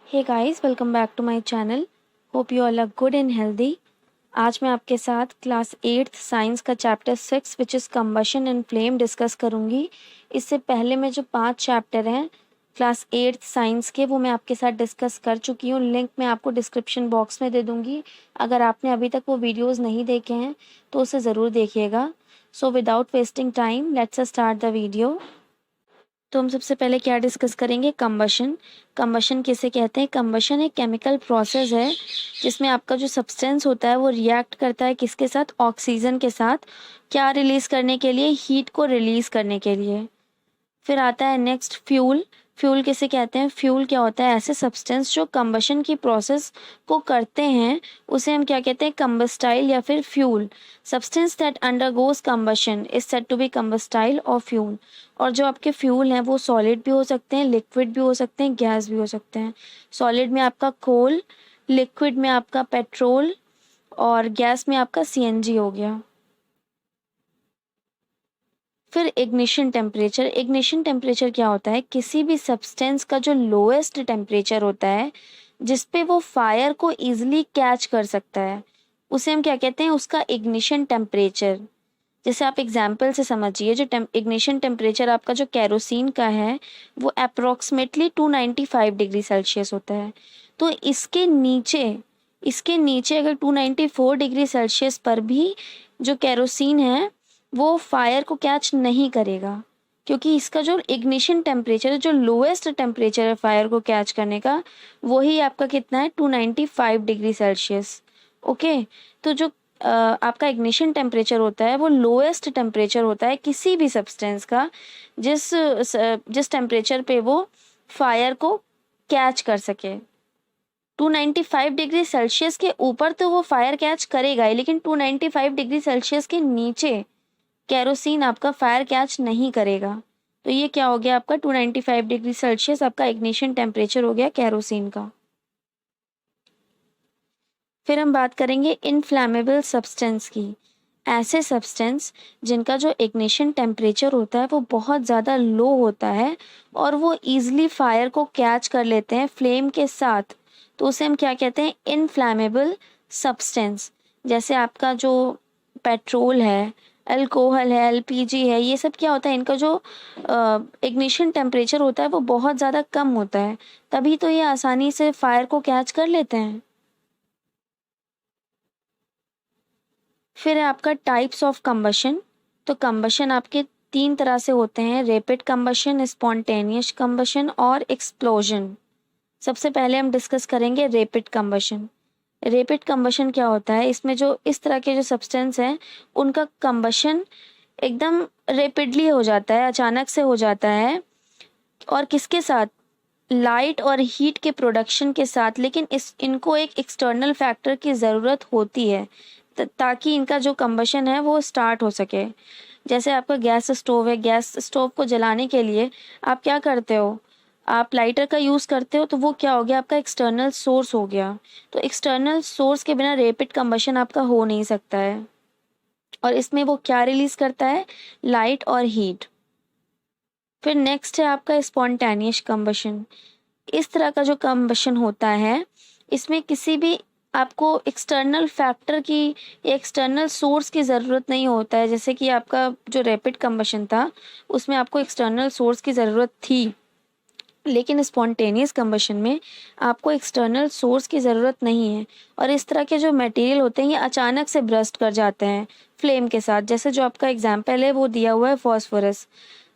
Hey guys, welcome back to my channel. Hope you all are good and healthy. आज मैं आपके साथ class 8th science का chapter 6 which is combustion and flame discuss करूंगी। इससे पहले मैं जो 5 चैप्टर हैं क्लास 8th साइंस के वो मैं आपके साथ डिस्कस कर चुकी हूँ। लिंक मैं आपको डिस्क्रिप्शन बॉक्स में दे दूँगी। अगर आपने अभी तक वो वीडियोज़ नहीं देखे हैं तो उसे ज़रूर देखिएगा। So without wasting time let's start the video. तो हम सबसे पहले क्या डिस्कस करेंगे, कंबशन। कंबशन किसे कहते हैं? कंबशन एक केमिकल प्रोसेस है जिसमें आपका जो सब्सटेंस होता है वो रिएक्ट करता है किसके साथ? ऑक्सीजन के साथ। क्या रिलीज करने के लिए? हीट को रिलीज करने के लिए। फिर आता है नेक्स्ट फ्यूल। फ्यूल किसे कहते हैं? फ्यूल क्या होता है? ऐसे सब्सटेंस जो कंबशन की प्रोसेस को करते हैं उसे हम क्या कहते हैं? कंबस्टाइल या फिर fuel. Substance that undergoes combustion is said to be combustible और फ्यूल। और जो आपके फ्यूल हैं वो सॉलिड भी हो सकते हैं, लिक्विड भी हो सकते हैं, गैस भी हो सकते हैं। सॉलिड में आपका कोल, लिक्विड में आपका पेट्रोल और गैस में आपका सीएनजी हो गया। फिर इग्निशन टेम्परेचर। इग्निशन टेम्परेचर क्या होता है? किसी भी सब्सटेंस का जो लोएस्ट टेम्परेचर होता है जिसपे वो फायर को इजीली कैच कर सकता है उसे हम क्या कहते हैं? उसका इग्निशन टेम्परेचर। जैसे आप एग्जाम्पल से समझिए, जो इग्निशन टेम्परेचर आपका जो कैरोसिन का है वो अप्रोक्सीमेटली 295 डिग्री सेल्सियस होता है। तो इसके नीचे अगर 294 डिग्री सेल्सियस पर भी जो कैरोसिन है वो फायर को कैच नहीं करेगा, क्योंकि इसका जो इग्निशन टेम्परेचर है, जो लोएस्ट टेम्परेचर है फायर को कैच करने का, वही आपका कितना है? 295 डिग्री सेल्सियस। ओके। तो जो आपका इग्निशन टेम्परेचर होता है वो लोएस्ट टेम्परेचर होता है किसी भी सब्सटेंस का जिस टेम्परेचर पे वो फायर को कैच कर सके। 295 डिग्री सेल्सियस के ऊपर तो वो फायर कैच करेगा ही, लेकिन 295 डिग्री सेल्सियस के नीचे कैरोसिन आपका फायर कैच नहीं करेगा। तो ये क्या हो गया आपका? 295 डिग्री सेल्सियस आपका इग्निशन टेम्परेचर हो गया कैरोसिन का। फिर हम बात करेंगे इनफ्लैमेबल सब्सटेंस की। ऐसे सब्सटेंस जिनका जो इग्निशन टेम्परेचर होता है वो बहुत ज़्यादा लो होता है और वो ईजिली फायर को कैच कर लेते हैं फ्लेम के साथ, तो उसे हम क्या कहते हैं? इनफ्लैमेबल सब्सटेंस। जैसे आपका जो पेट्रोल है, अल्कोहल है, एलपीजी है, ये सब क्या होता है? इनका जो इग्निशन टेम्परेचर होता है वो बहुत ज़्यादा कम होता है, तभी तो ये आसानी से फायर को कैच कर लेते हैं। फिर है आपका टाइप्स ऑफ कंबशन। तो कंबशन आपके 3 तरह से होते हैं: रैपिड कंबशन, स्पॉन्टेनियस कंबशन और एक्सप्लोजन। सबसे पहले हम डिस्कस करेंगे रैपिड कंबशन। रैपिड कंबशन क्या होता है? इसमें जो इस तरह के जो सब्सटेंस हैं उनका कंबशन एकदम रैपिडली हो जाता है, अचानक से हो जाता है। और किसके साथ? लाइट और हीट के प्रोडक्शन के साथ। लेकिन इनको एक एक्सटर्नल फैक्टर की ज़रूरत होती है ताकि इनका जो कंबशन है वो स्टार्ट हो सके। जैसे आपका गैस स्टोव है, गैस स्टोव को जलाने के लिए आप क्या करते हो? आप लाइटर का यूज़ करते हो, तो वो क्या हो गया? आपका एक्सटर्नल सोर्स हो गया। तो एक्सटर्नल सोर्स के बिना रैपिड कंबशन आपका हो नहीं सकता है। और इसमें वो क्या रिलीज करता है? लाइट और हीट। फिर नेक्स्ट है आपका स्पॉन्टेनियस कंबशन। इस तरह का जो कंबशन होता है इसमें किसी भी आपको एक्सटर्नल फैक्टर की या एक्सटर्नल सोर्स की ज़रूरत नहीं होता है। जैसे कि आपका जो रैपिड कंबशन था उसमें आपको एक्सटर्नल सोर्स की ज़रूरत थी, लेकिन स्पॉन्टेनियस कंबशन में आपको एक्सटर्नल सोर्स की ज़रूरत नहीं है। और इस तरह के जो मटेरियल होते हैं ये अचानक से ब्रस्ट कर जाते हैं फ्लेम के साथ। जैसे जो आपका एग्जाम्पल है वो दिया हुआ है फॉस्फोरस।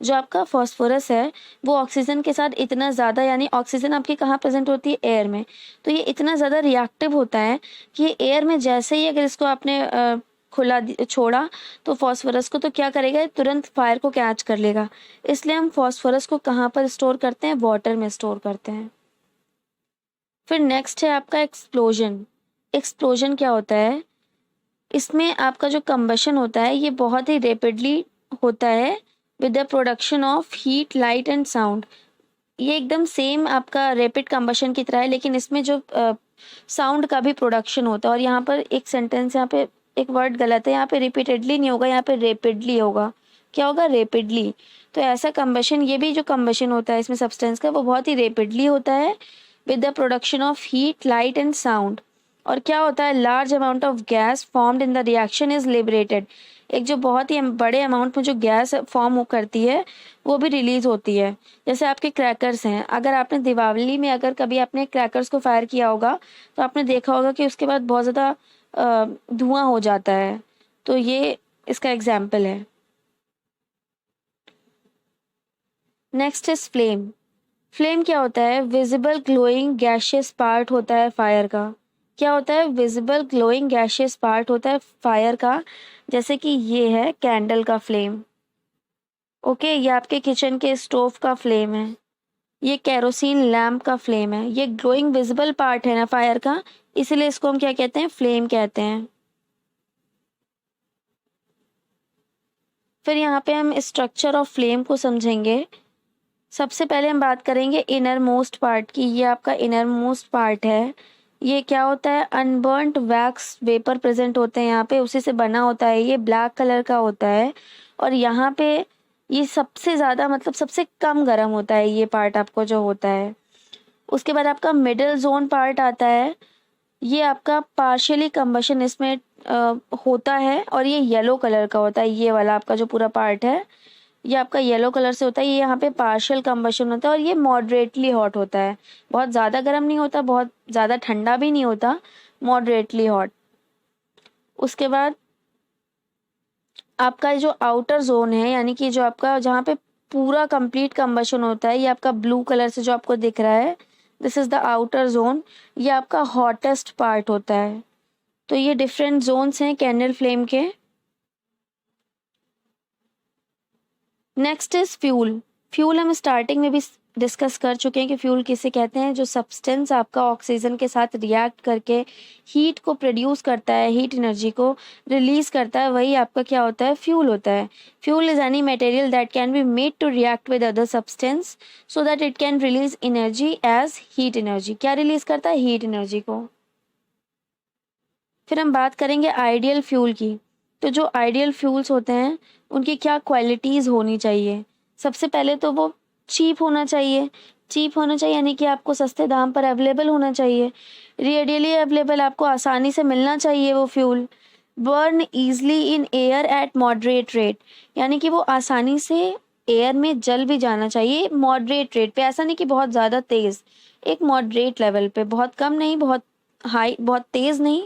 जो आपका फॉस्फोरस है वो ऑक्सीजन के साथ इतना ज़्यादा, यानी ऑक्सीजन आपकी कहाँ प्रेजेंट होती है? एयर में। तो ये इतना ज़्यादा रिएक्टिव होता है कि ये एयर में जैसे ही अगर इसको आपने छोड़ा तो फॉस्फोरस को तो क्या करेगा? तुरंत फायर को कैच कर लेगा। इसलिए हम फॉस्फोरस को कहाँ पर स्टोर करते हैं? वाटर में स्टोर करते हैं। फिर नेक्स्ट है आपका एक्सप्लोजन। एक्सप्लोजन क्या होता है? इसमें आपका जो कंबशन होता है ये बहुत ही रैपिडली होता है with the production of heat, light and sound. ये एकदम सेम आपका रैपिड कंबशन की तरह है, लेकिन इसमें जो साउंड का भी प्रोडक्शन होता है। और यहाँ पर एक सेंटेंस, यहाँ पे एक वर्ड गलत है, यहाँ पे रिपीटेडली नहीं होगा, यहाँ पे रैपिडली होगा। क्या होगा? रैपिडली। तो ऐसा कंबशन, ये भी जो कंबशन होता है इसमें सब्सटेंस का, वो बहुत ही रैपिडली होता है with the production of heat, light and sound. और क्या होता है, large amount of gas formed in the reaction is liberated. एक जो बहुत ही बड़े अमाउंट में जो गैस फॉर्म करती है वो भी रिलीज होती है। जैसे आपके क्रैकर्स हैं, अगर आपने दिवाली में अगर कभी आपने क्रैकर्स को फायर किया होगा तो आपने देखा होगा कि उसके बाद बहुत ज़्यादा धुआं हो जाता है। तो ये इसका एग्जाम्पल है। Next is flame. फ्लेम क्या होता है, विजिबल ग्लोइंग गैशियस पार्ट होता है फायर का। क्या होता है, विजिबल ग्लोइंग गैशियस पार्ट होता है फायर का। जैसे कि ये है कैंडल का फ्लेम, ओके, ये आपके किचन के स्टोव का फ्लेम है, ये केरोसिन लैम्प का फ्लेम है। ये ग्लोइंग विजिबल पार्ट है ना फायर का, इसीलिए इसको हम क्या कहते हैं, फ्लेम कहते हैं। फिर यहाँ पे हम स्ट्रक्चर ऑफ फ्लेम को समझेंगे। सबसे पहले हम बात करेंगे इनर मोस्ट पार्ट की। ये आपका इनर मोस्ट पार्ट है। ये क्या होता है, अनबर्न्ट वैक्स वेपर प्रेजेंट होते हैं यहाँ पे, उसी से बना होता है। ये ब्लैक कलर का होता है और यहाँ पे ये सबसे ज़्यादा मतलब सबसे कम गर्म होता है ये पार्ट आपको जो होता है। उसके बाद आपका मिडिल जोन पार्ट आता है। ये आपका पार्शियली कंबशन इसमें होता है और ये येलो कलर का होता है। ये वाला आपका जो पूरा पार्ट है ये आपका येलो कलर से होता है। ये यहाँ पे पार्शियल कंबशन होता है और ये मॉडरेटली हॉट होता है। बहुत ज़्यादा गर्म नहीं होता, बहुत ज़्यादा ठंडा भी नहीं होता, मॉडरेटली हॉट। उसके बाद आपका जो आउटर जोन है, यानी कि जो आपका जहाँ पे पूरा कंप्लीट कंबशन होता है, ये आपका ब्लू कलर से जो आपको दिख रहा है, this is the outer zone. ये आपका हॉटेस्ट पार्ट होता है। तो ये डिफरेंट जोन्स हैं कैंडल फ्लेम के। Next is fuel. फ्यूल हम स्टार्टिंग में भी डिस्कस कर चुके हैं कि फ्यूल किसे कहते हैं, जो सब्सटेंस आपका ऑक्सीजन के साथ रिएक्ट करके हीट को प्रोड्यूस करता है, हीट एनर्जी को रिलीज करता है, वही आपका क्या होता है, फ्यूल होता है। Fuel is any material that can be made to react with other substance so that it can release energy as heat energy. क्या रिलीज करता है, हीट एनर्जी को। फिर हम बात करेंगे आइडियल फ्यूल की। तो जो आइडियल फ्यूल्स होते हैं उनकी क्या क्वालिटीज़ होनी चाहिए। सबसे पहले तो वो चीप होना चाहिए। चीप होना चाहिए यानी कि आपको सस्ते दाम पर अवेलेबल होना चाहिए, रेडियली अवेलेबल, आपको आसानी से मिलना चाहिए वो fuel. Burn easily in air at moderate rate, यानी कि वो आसानी से एयर में जल भी जाना चाहिए मॉडरेट रेट पे। ऐसा नहीं कि बहुत ज़्यादा तेज़, एक मॉडरेट लेवल पे, बहुत कम नहीं, बहुत हाई, बहुत तेज़ नहीं,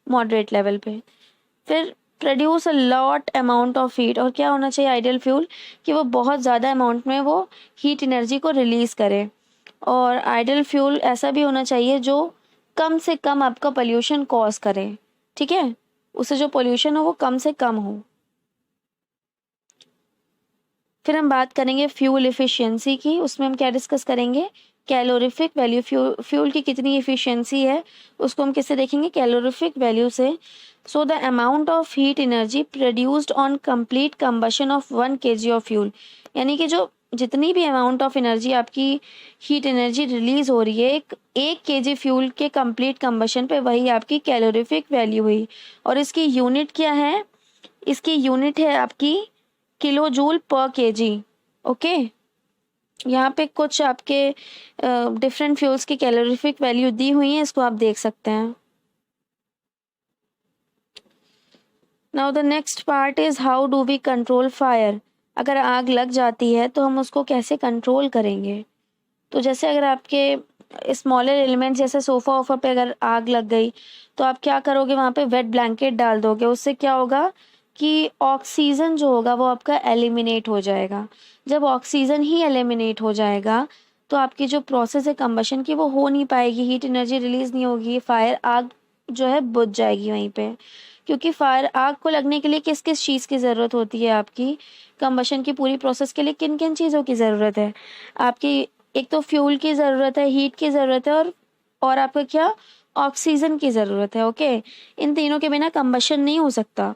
मॉडरेट लेवल पे। फिर produce a lot amount of heat. और क्या होना चाहिए आइडियल फ्यूल, कि वो बहुत ज़्यादा अमाउंट में वो हीट एनर्जी को रिलीज़ करे। और आइडियल फ्यूल ऐसा भी होना चाहिए जो कम से कम आपका पोल्यूशन कॉज करे, ठीक है, उससे जो पोल्यूशन हो वो कम से कम हो। फिर हम बात करेंगे फ्यूल एफिशिएंसी की। उसमें हम क्या डिस्कस करेंगे, कैलोरीफिक वैल्यू। फ्यूल की कितनी एफिशिएंसी है उसको हम किससे देखेंगे, कैलोरीफिक वैल्यू से। So the amount of heat energy produced on complete combustion of 1 kg of fuel, यानी कि जो जितनी भी अमाउंट ऑफ एनर्जी आपकी हीट एनर्जी रिलीज हो रही है एक kg फ्यूल के कंप्लीट कंबशन पे, वही आपकी कैलोरीफिक वैल्यू हुई। और इसकी यूनिट क्या है, इसकी यूनिट है आपकी kilo joule per KG. Okay, यहाँ पे कुछ आपके डिफरेंट फ्यूल्स की कैलोरीफिक वैल्यू दी हुई है, इसको आप देख सकते हैं। Now the next part is how do we control fire. अगर आग लग जाती है तो हम उसको कैसे कंट्रोल करेंगे। तो जैसे अगर आपके स्मॉलर एलिमेंट जैसे सोफ़ा वोफ़ा पे अगर आग लग गई तो आप क्या करोगे, वहाँ पे वेट ब्लैंकेट डाल दोगे। उससे क्या होगा कि ऑक्सीजन जो होगा वो आपका एलिमिनेट हो जाएगा। जब ऑक्सीजन ही एलिमिनेट हो जाएगा तो आपकी जो प्रोसेस है कंबशन की वो हो नहीं पाएगी, हीट एनर्जी रिलीज़ नहीं होगी, फायर आग जो है बुझ जाएगी वहीं पे। क्योंकि फायर आग को लगने के लिए किस किस चीज़ की ज़रूरत होती है, आपकी कंबशन की पूरी प्रोसेस के लिए किन किन चीज़ों की ज़रूरत है, आपकी एक तो फ्यूल की ज़रूरत है, हीट की ज़रूरत है, और आपका क्या, ऑक्सीजन की ज़रूरत है। ओके, इन तीनों के बिना कंबशन नहीं हो सकता।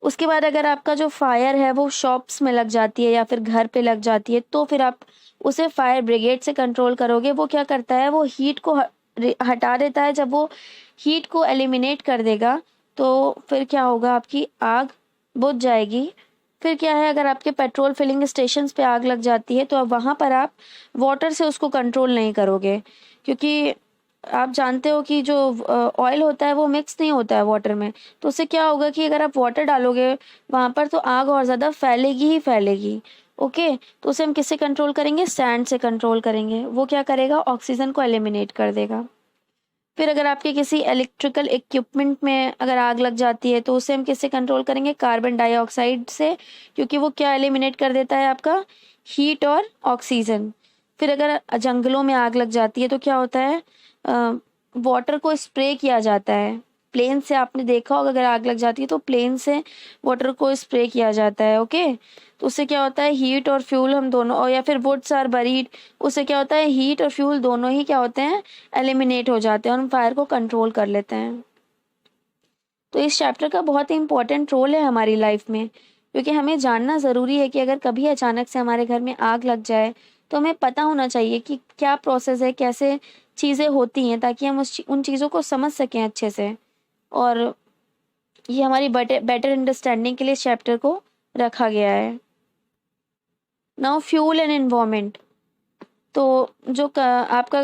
उसके बाद अगर आपका जो फायर है वो शॉप्स में लग जाती है या फिर घर पे लग जाती है तो फिर आप उसे फायर ब्रिगेड से कंट्रोल करोगे। वो क्या करता है, वो हीट को हटा देता है। जब वो हीट को एलिमिनेट कर देगा तो फिर क्या होगा, आपकी आग बुझ जाएगी। फिर क्या है, अगर आपके पेट्रोल फिलिंग स्टेशंस पे आग लग जाती है तो अब वहाँ पर आप वाटर से उसको कंट्रोल नहीं करोगे, क्योंकि आप जानते हो कि जो ऑयल होता है वो मिक्स नहीं होता है वाटर में। तो उससे क्या होगा कि अगर आप वाटर डालोगे वहाँ पर तो आग और ज़्यादा फैलेगी ही फैलेगी। ओके, तो उसे हम किससे कंट्रोल करेंगे? सैंड से कंट्रोल करेंगे। वो क्या करेगा? ऑक्सीजन को एलिमिनेट कर देगा। फिर अगर आपके किसी इलेक्ट्रिकल इक्विपमेंट में अगर आग लग जाती है तो उसे हम किससे कंट्रोल करेंगे? कार्बन डाइऑक्साइड से, क्योंकि वो क्या एलिमिनेट कर देता है? आपका हीट और ऑक्सीजन। फिर अगर जंगलों में आग लग जाती है तो क्या होता है? वाटर को स्प्रे किया जाता है। प्लेन से आपने देखा होगा, अगर आग लग जाती है तो प्लेन से वाटर को स्प्रे किया जाता है। ओके, तो उससे क्या होता है? हीट और फ्यूल हम दोनों, और या फिर वुड्स आर बरीड, उससे क्या होता है? हीट और फ्यूल दोनों ही क्या होते हैं? एलिमिनेट हो जाते हैं और हम फायर को कंट्रोल कर लेते हैं। तो इस चैप्टर का बहुत ही इंपॉर्टेंट रोल है हमारी लाइफ में, क्योंकि हमें जानना ज़रूरी है कि अगर कभी अचानक से हमारे घर में आग लग जाए तो हमें पता होना चाहिए कि क्या प्रोसेस है, कैसे चीज़ें होती हैं, ताकि हम उन चीज़ों को समझ सकें अच्छे से। और ये हमारी बेटर अंडरस्टैंडिंग के लिए इस चैप्टर को रखा गया है। Now fuel and environment. तो जो आपका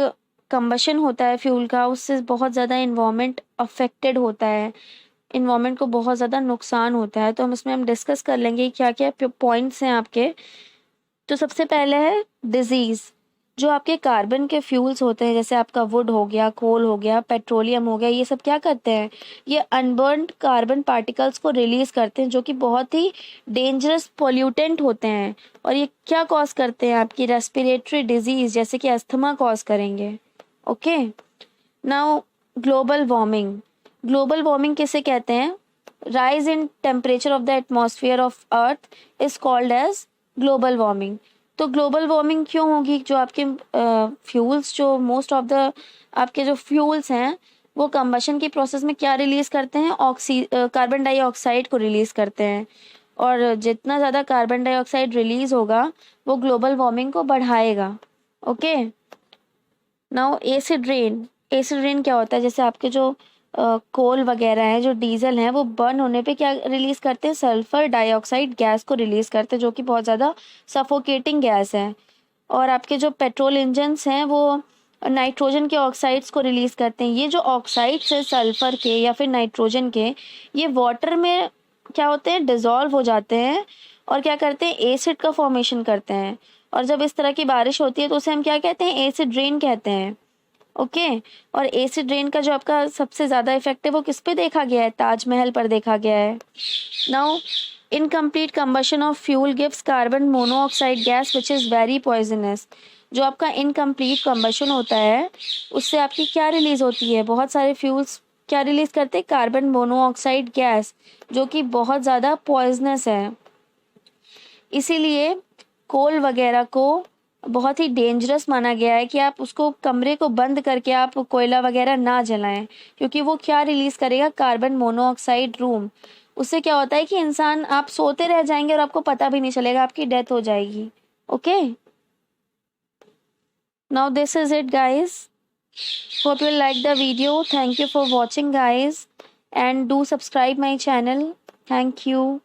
कंबशन होता है फ्यूल का, उससे बहुत ज़्यादा इन्वायरमेंट अफेक्टेड होता है, इन्वायरमेंट को बहुत ज़्यादा नुकसान होता है। तो हम डिस्कस कर लेंगे क्या क्या पॉइंट्स हैं आपके। तो सबसे पहले है डिजीज़। जो आपके कार्बन के फ्यूल्स होते हैं, जैसे आपका वुड हो गया, कोल हो गया, पेट्रोलियम हो गया, ये सब क्या करते हैं? ये अनबर्न्ड कार्बन पार्टिकल्स को रिलीज करते हैं, जो कि बहुत ही डेंजरस पोल्यूटेंट होते हैं। और ये क्या कॉज करते हैं? आपकी रेस्पिरेटरी डिजीज जैसे कि अस्थमा कॉज करेंगे। Okay, now global warming. Global warming किसे कहते हैं? Rise in temperature of the atmosphere of earth is called as global warming. तो ग्लोबल वार्मिंग क्यों होगी? जो आपके फ्यूल्स, जो मोस्ट ऑफ द आपके जो फ्यूल्स हैं वो कंबशन की प्रोसेस में क्या रिलीज करते हैं? कार्बन डाइऑक्साइड को रिलीज करते हैं। और जितना ज़्यादा कार्बन डाइऑक्साइड रिलीज होगा वो ग्लोबल वार्मिंग को बढ़ाएगा। Okay, now acid rain. Acid rain क्या होता है? जैसे आपके जो कोल वगैरह है, जो डीजल है, वो बर्न होने पे क्या रिलीज करते हैं? सल्फर डाइऑक्साइड गैस को रिलीज करते हैं, जो कि बहुत ज़्यादा सफोकेटिंग गैस है। और आपके जो पेट्रोल इंजन्स हैं वो नाइट्रोजन के ऑक्साइड्स को रिलीज करते हैं। ये जो ऑक्साइड्स है सल्फर के या फिर नाइट्रोजन के, ये वाटर में क्या होते हैं? डिजॉल्व हो जाते हैं और क्या करते हैं? एसिड का फॉर्मेशन करते हैं। और जब इस तरह की बारिश होती है तो उसे हम क्या कहते हैं? एसिड रेन कहते हैं। ओके, और एसिड रेन का जो आपका सबसे ज़्यादा इफेक्ट है वो किस पे देखा गया है? ताजमहल पर देखा गया है। Now incomplete combustion of fuel gives carbon monoxide gas which is very poisonous. जो आपका इनकम्प्लीट कंबशन होता है उससे आपकी क्या रिलीज होती है? बहुत सारे फ्यूल्स क्या रिलीज करते हैं? कार्बन मोनोऑक्साइड गैस, जो कि बहुत ज़्यादा पॉइजनस है। इसीलिए कोल वगैरह को बहुत ही डेंजरस माना गया है कि आप उसको कमरे को बंद करके आप कोयला वगैरह ना जलाएं, क्योंकि वो क्या रिलीज करेगा? Carbon monoxide room. उससे क्या होता है कि इंसान, आप सोते रह जाएंगे और आपको पता भी नहीं चलेगा, आपकी डेथ हो जाएगी। Okay, now this is it guys, hope you like the video. Thank you for watching guys and do subscribe my channel. Thank you.